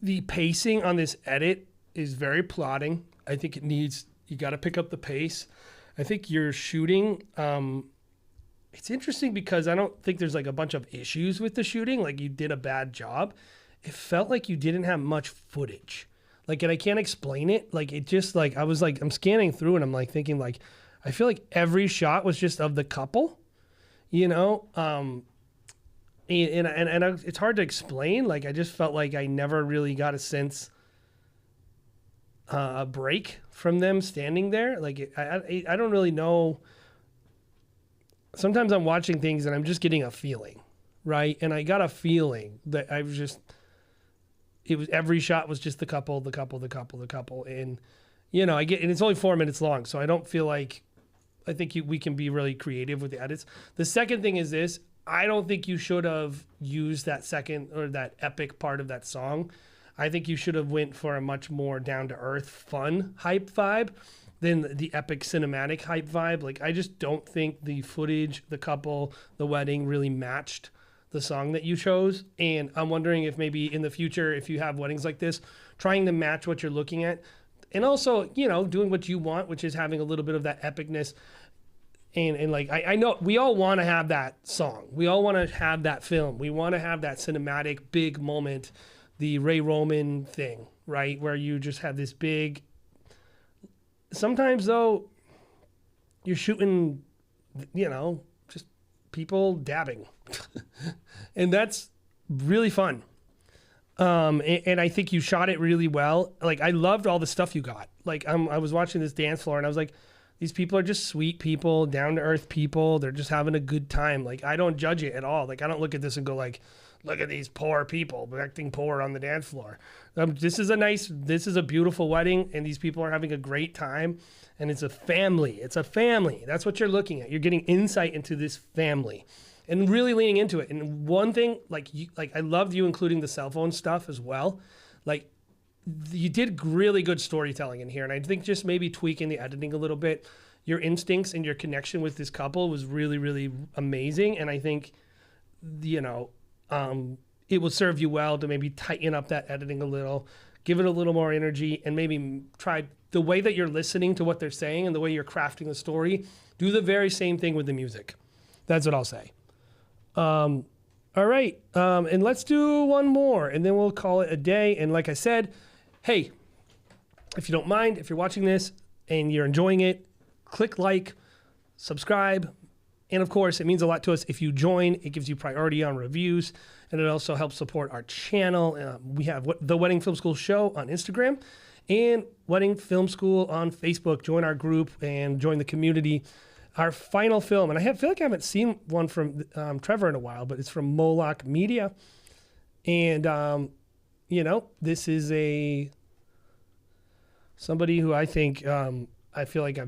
the pacing on this edit is very plotting. I think you got to pick up the pace. I think you're shooting, it's interesting because I don't think there's like a bunch of issues with the shooting. Like you did a bad job. It felt like you didn't have much footage. Like, and I can't explain it. Like, it just like, I was like, I'm scanning through and I'm like thinking like, I feel like every shot was just of the couple, you know? And it's hard to explain. Like, I just felt like I never really got a sense, a break from them standing there. Like, I don't really know. Sometimes I'm watching things and I'm just getting a feeling, right? And I got a feeling that it was every shot was just the couple. And, you know, and it's only 4 minutes long. So I don't feel like, I think we can be really creative with the edits. The second thing is this, I don't think you should have used that second or that epic part of that song. I think you should have went for a much more down to earth, fun hype vibe than the epic cinematic hype vibe. Like, I just don't think the footage, the couple, the wedding really matched the song that you chose. And I'm wondering if maybe in the future, if you have weddings like this, trying to match what you're looking at, and also, you know, doing what you want, which is having a little bit of that epicness. And like, I know we all want to have that song. We all want to have that film. We want to have that cinematic big moment, the Ray Roman thing, right? Where you just have this big, sometimes though, you're shooting, you know, just people dabbing. And that's really fun. And I think you shot it really well. Like, I loved all the stuff you got. Like, I was watching this dance floor and I was like, these people are just sweet people, down to earth people. They're just having a good time. Like, I don't judge it at all. Like, I don't look at this and go like, look at these poor people acting poor on the dance floor. This is a beautiful wedding, and these people are having a great time, and it's a family. It's a family. That's what you're looking at. You're getting insight into this family and really leaning into it. And one thing, like I loved you including the cell phone stuff as well. Like, you did really good storytelling in here, and I think just maybe tweaking the editing a little bit, your instincts and your connection with this couple was really, really amazing. And I think, you know, it will serve you well to maybe tighten up that editing a little, give it a little more energy, and maybe try the way that you're listening to what they're saying and the way you're crafting the story, do the very same thing with the music. That's what I'll say. All right. And let's do one more, and then we'll call it a day. And like I said, hey, if you don't mind, if you're watching this and you're enjoying it, click like, subscribe. And of course, it means a lot to us if you join. It gives you priority on reviews, and it also helps support our channel. We have the Wedding Film School Show on Instagram and Wedding Film School on Facebook. Join our group and join the community. Our final film, and I feel like I haven't seen one from Trevor in a while, but it's from Molok Media. And, you know, this is somebody who I think, I feel like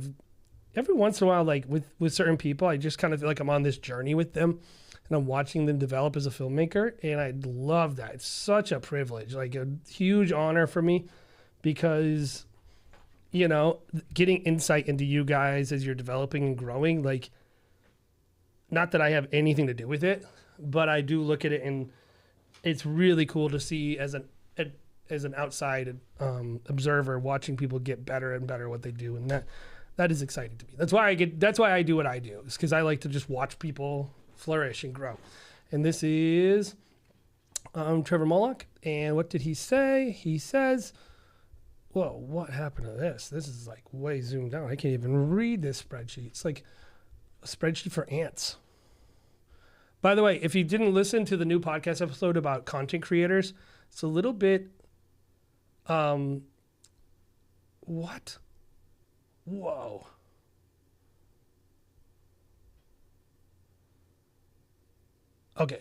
every once in a while, like with certain people, I just kind of feel like I'm on this journey with them and I'm watching them develop as a filmmaker. And I love that. It's such a privilege, like a huge honor for me, because, you know, getting insight into you guys as you're developing and growing, like, not that I have anything to do with it, but I do look at it and it's really cool to see as an outside observer, watching people get better and better at what they do. And that is exciting to me. That's why I do what I do. It's because I like to just watch people flourish and grow. And this is Trevor Molok. And what did he say? He says, whoa, what happened to this? This is like way zoomed out. I can't even read this spreadsheet. It's like A spreadsheet for ants. By the way, if you didn't listen to the new podcast episode about content creators, it's a little bit, what? Whoa. Okay.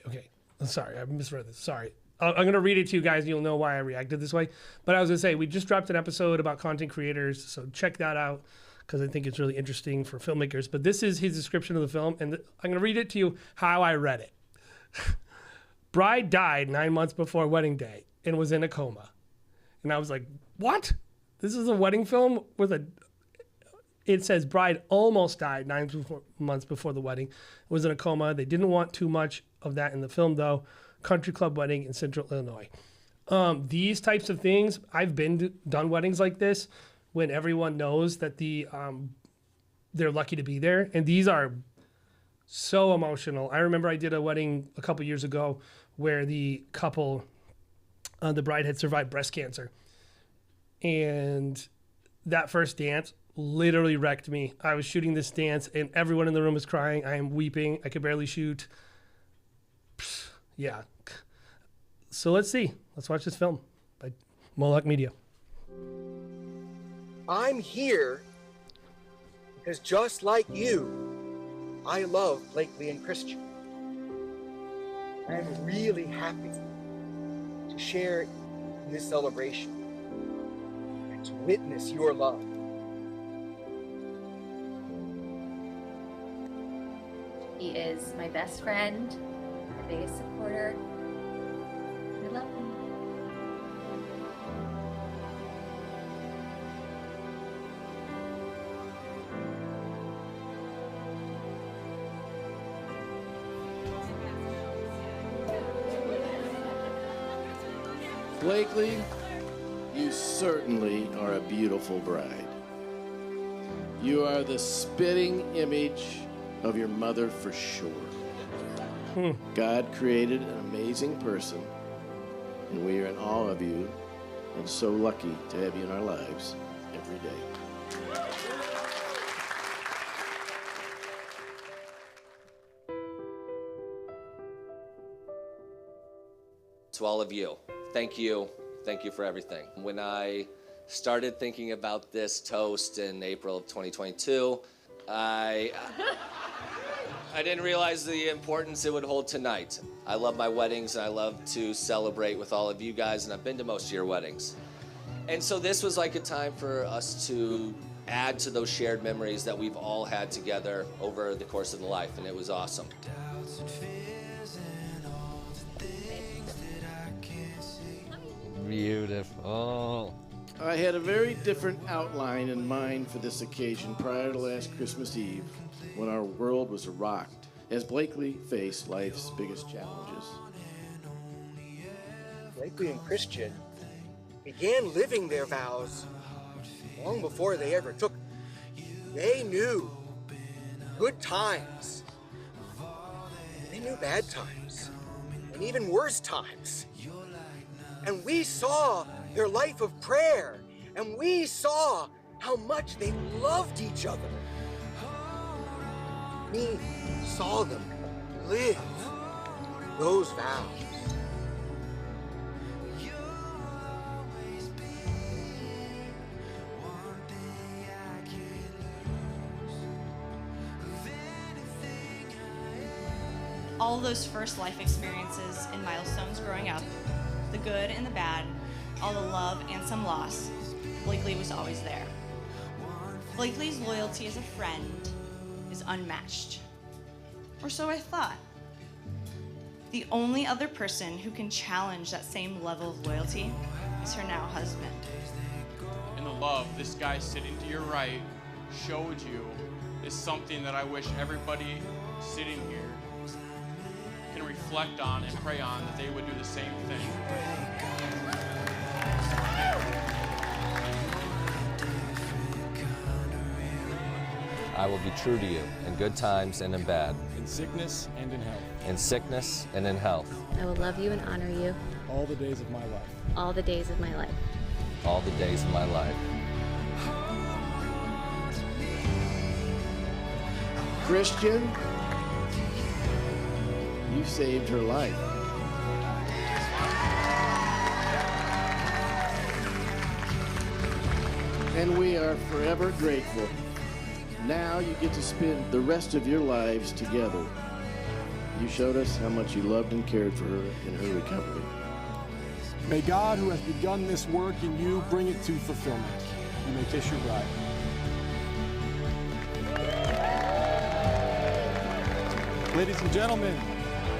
Sorry, I misread this. Sorry. I'm going to read it to you guys. You'll know why I reacted this way. But I was going to say, we just dropped an episode about content creators, so check that out because I think it's really interesting for filmmakers. But this is his description of the film, and I'm going to read it to you how I read it. Bride died 9 months before wedding day and was in a coma. And I was like, what? This is a wedding film with a... It says bride almost died 9 months before the wedding. Was in a coma. They didn't want too much of that in the film, though. Country club wedding in Central Illinois. These types of things, I've done weddings like this when everyone knows that they're lucky to be there. And these are so emotional. I remember I did a wedding a couple years ago where the couple, the bride had survived breast cancer. And that first dance literally wrecked me. I was shooting this dance and everyone in the room was crying. I am weeping. I could barely shoot. Yeah. So let's see. Let's watch this film by Molok Media. I'm here because just like you, I love Blakely and Christian. I'm really happy to share in this celebration and to witness your love. He is my best friend, my biggest supporter. I love him. Blakely, you certainly are a beautiful bride. You are the spitting image of your mother for sure. God created an amazing person, and we are in awe of you and so lucky to have you in our lives every day. To all of you, thank you. Thank you for everything. When I started thinking about this toast in April of 2022, I didn't realize the importance it would hold tonight. I love my weddings, and I love to celebrate with all of you guys, and I've been to most of your weddings. And so this was like a time for us to add to those shared memories that we've all had together over the course of the life, and it was awesome. Beautiful. I had a very different outline in mind for this occasion prior to last Christmas Eve, when our world was rocked as Blakely faced life's biggest challenges. Blakely and Christian began living their vows long before they ever took them. They knew good times. They knew bad times, and even worse times. And we saw their life of prayer, and we saw how much they loved each other. We saw them live those vows. All those first life experiences and milestones growing up, the good and the bad, all the love and some loss, Blakely was always there. Blakely's loyalty as a friend is unmatched. Or so I thought. The only other person who can challenge that same level of loyalty is her now husband. And the love this guy sitting to your right showed you is something that I wish everybody sitting here can reflect on and pray on, that they would do the same thing. I will be true to you in good times and in bad. In sickness and in health. In sickness and in health. I will love you and honor you. All the days of my life. All the days of my life. All the days of my life. Christian, you saved her life. And we are forever grateful. Now you get to spend the rest of your lives together. You showed us how much you loved and cared for her in her recovery. May God, who has begun this work in you, bring it to fulfillment. You may kiss your bride. Ladies and gentlemen,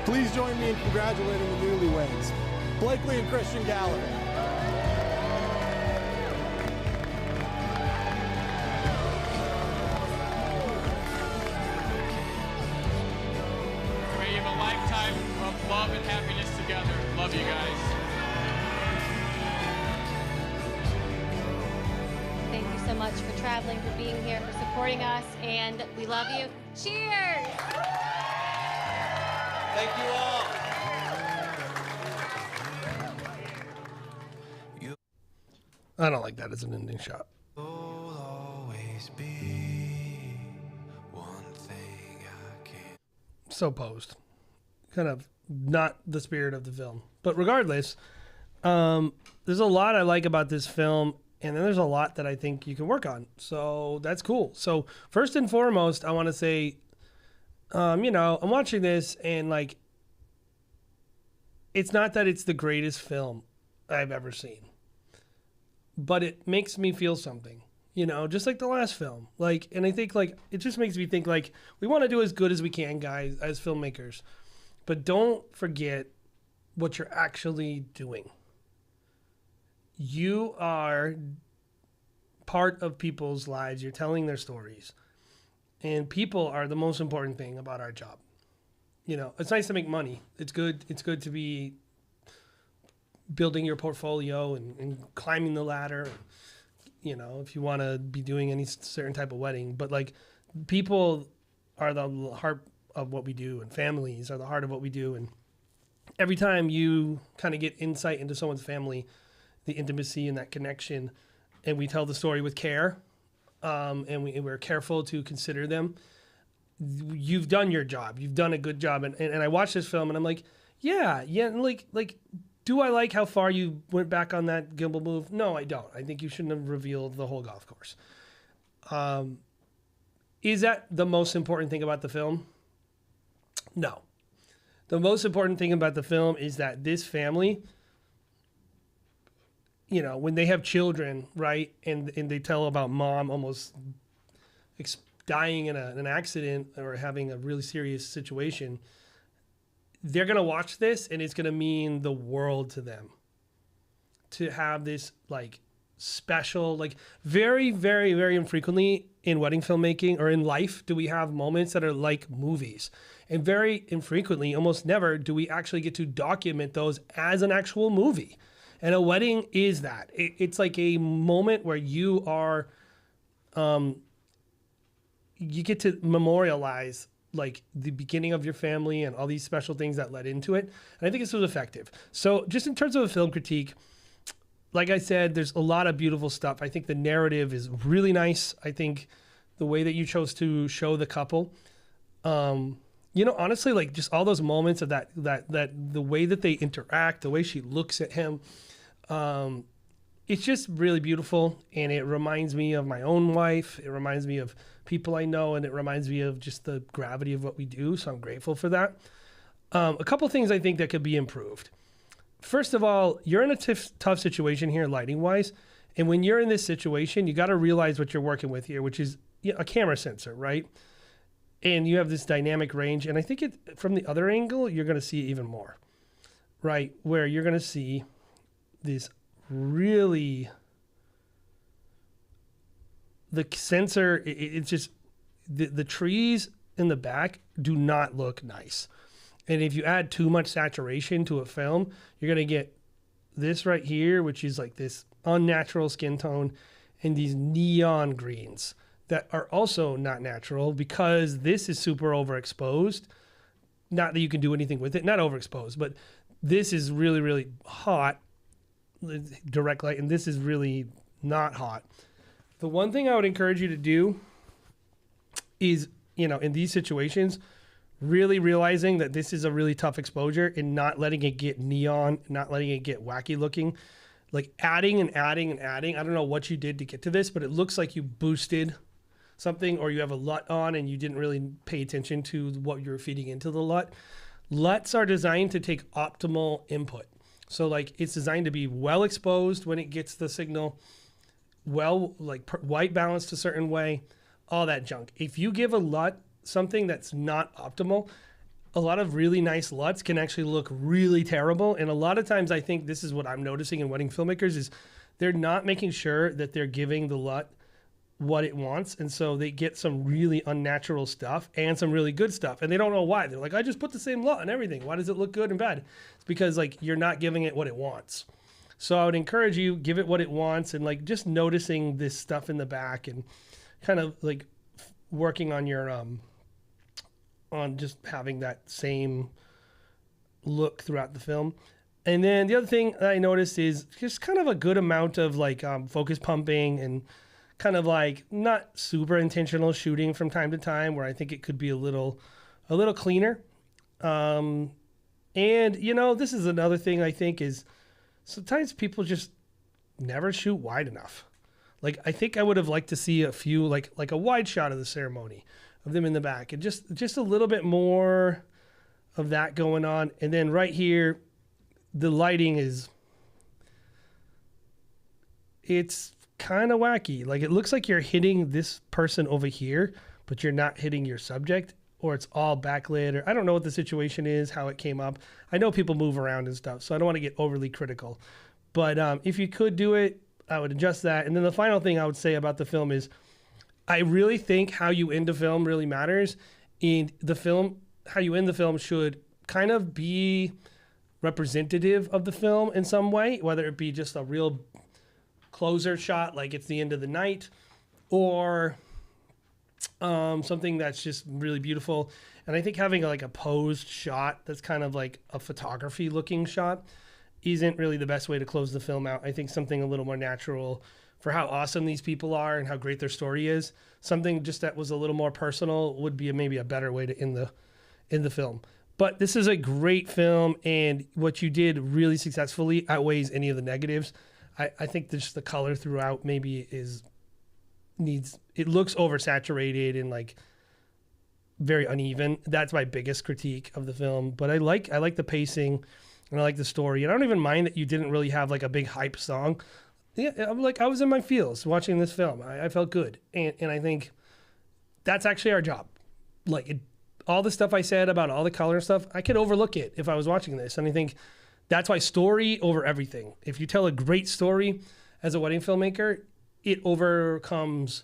please join me in congratulating the newlyweds, Blakely and Christian Gallagher. May you have a lifetime of love and happiness together. Love you guys. Thank you so much for traveling, for being here, for supporting us, and we love you. Cheers! Thank you all. I don't like that as an ending shot. So posed. Kind of not the spirit of the film. But regardless, there's a lot I like about this film, and then there's a lot that I think you can work on. So that's cool. So first and foremost, I want to say, I'm watching this, and like, it's not that it's the greatest film I've ever seen, but it makes me feel something, just like the last film. Like, and I think like, it just makes me think like, we want to do as good as we can, guys, as filmmakers, but don't forget what you're actually doing. You are part of people's lives. You're telling their stories, and people are the most important thing about our job. It's nice to make money. It's good. It's good to be building your portfolio and climbing the ladder. If you want to be doing any certain type of wedding, but like, people are the heart of what we do, and families are the heart of what we do. And every time you kind of get insight into someone's family, the intimacy and that connection, and we tell the story with care, and we're careful to consider them, you've done your job. You've done a good job. And I watched this film, and I'm like, yeah. And like, do I like how far you went back on that gimbal move? No, I don't. I think you shouldn't have revealed the whole golf course. Is that the most important thing about the film? No. The most important thing about the film is that this family, when they have children, right, and they tell about mom almost dying in an accident or having a really serious situation, they're going to watch this, and it's going to mean the world to them to have this like special, like very, very, very infrequently in wedding filmmaking or in life do we have moments that are like movies. And very infrequently, almost never, do we actually get to document those as an actual movie. And a wedding is that. It's like a moment where you are, you get to memorialize like the beginning of your family and all these special things that led into it. And I think this was effective. So just in terms of a film critique, like I said, there's a lot of beautiful stuff. I think the narrative is really nice. I think the way that you chose to show the couple, honestly, like just all those moments of that the way that they interact, the way she looks at him, it's just really beautiful. And it reminds me of my own wife. It reminds me of people I know, and it reminds me of just the gravity of what we do. So I'm grateful for that. A couple things I think that could be improved. First of all, you're in a tough situation here, lighting wise. And when you're in this situation, you got to realize what you're working with here, which is a camera sensor, right? And you have this dynamic range. And I think from the other angle, you're going to see even more, right? Where you're going to see this really, the sensor, it's just, the trees in the back do not look nice. And if you add too much saturation to a film, you're going to get this right here, which is like this unnatural skin tone, and these neon greens that are also not natural because this is super overexposed. Not that you can do anything with it, not overexposed, but this is really, really hot, direct light, and this is really not hot. The one thing I would encourage you to do is you know, in these situations, really realizing that this is a really tough exposure and not letting it get neon, not letting it get wacky looking, like adding and adding and adding. I don't know what you did to get to this, but it looks like you boosted something, or you have a LUT on and you didn't really pay attention to what you were feeding into the LUT. LUTs are designed to take optimal input. So like it's designed to be well exposed when it gets the signal, well, like white balanced a certain way, all that junk. If you give a LUT something that's not optimal, a lot of really nice LUTs can actually look really terrible. And a lot of times I think this is what I'm noticing in wedding filmmakers is they're not making sure that they're giving the LUT what it wants, and so they get some really unnatural stuff and some really good stuff, and they don't know why. They're like, I just put the same LUT on everything. Why does it look good and bad? It's because like you're not giving it what it wants. So I would encourage you, give it what it wants, and like just noticing this stuff in the back and kind of like working on your on just having that same look throughout the film. And then the other thing that I noticed is just kind of a good amount of like focus pumping and kind of like not super intentional shooting from time to time, where I think it could be a little cleaner. And you know, this is another thing I think is sometimes people just never shoot wide enough. Like I think I would have liked to see a few like a wide shot of the ceremony of them in the back, and just a little bit more of that going on. And then right here, the lighting it's kind of wacky. Like it looks like you're hitting this person over here, but you're not hitting your subject, or it's all backlit, or I don't know what the situation is, how it came up. I know people move around and stuff, so I don't want to get overly critical. But if you could do it, I would adjust that. And then the final thing I would say about the film is I really think how you end a film really matters. And the film, how you end the film should kind of be representative of the film in some way, whether it be just a real closer shot like it's the end of the night, or something that's just really beautiful. And I think having like a posed shot that's kind of like a photography looking shot isn't really the best way to close the film out. I think something a little more natural for how awesome these people are and how great their story is, something just that was a little more personal would be maybe a better way to end the film. But this is a great film, and what you did really successfully outweighs any of the negatives. I think just the color throughout maybe it looks oversaturated and like very uneven. That's my biggest critique of the film. But I like the pacing and I like the story. And I don't even mind that you didn't really have like a big hype song. Yeah, I was in my feels watching this film. I felt good. And I think that's actually our job. Like all the stuff I said about all the color and stuff, I could overlook it if I was watching this. And I think that's why story over everything. If you tell a great story as a wedding filmmaker, it overcomes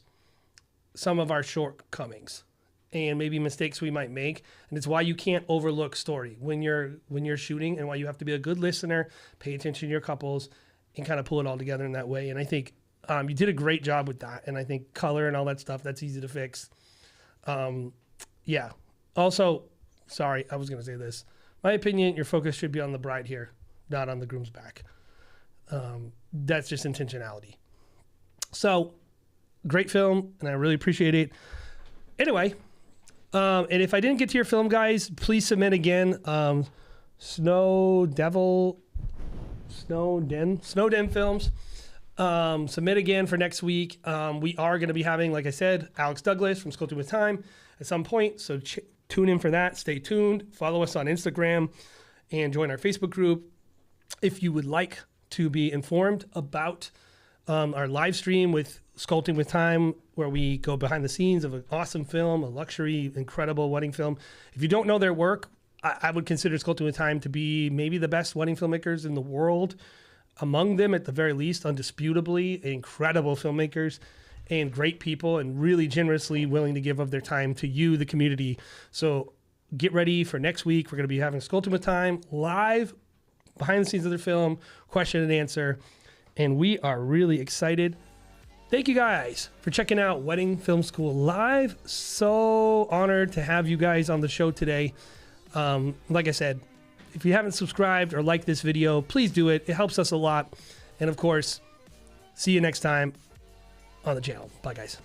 some of our shortcomings and maybe mistakes we might make. And it's why you can't overlook story when you're shooting, and why you have to be a good listener, pay attention to your couples, and kind of pull it all together in that way. And I think you did a great job with that. And I think color and all that stuff, that's easy to fix. Yeah. Also, sorry, I was going to say this. My opinion, your focus should be on the bride here, not on the groom's back. That's just intentionality. So, great film, and I really appreciate it. Anyway, and if I didn't get to your film, guys, please submit again. Snowden Films. Submit again for next week. We are going to be having, like I said, Alex Douglas from Sculpting with Time at some point, so tune in for that. Stay tuned. Follow us on Instagram and join our Facebook group. If you would like to be informed about our live stream with Sculpting with Time, where we go behind the scenes of an awesome film, a luxury, incredible wedding film. If you don't know their work, I would consider Sculpting with Time to be maybe the best wedding filmmakers in the world. Among them, at the very least, undisputably, incredible filmmakers and great people, and really generously willing to give of their time to you, the community. So get ready for next week. We're going to be having Sculpting with Time live, behind the scenes of their film, question and answer. And we are really excited. Thank you guys for checking out Wedding Film School Live. So honored to have you guys on the show today. Like I said, if you haven't subscribed or liked this video, please do it. It helps us a lot. And of course, see you next time on the channel. Bye, guys.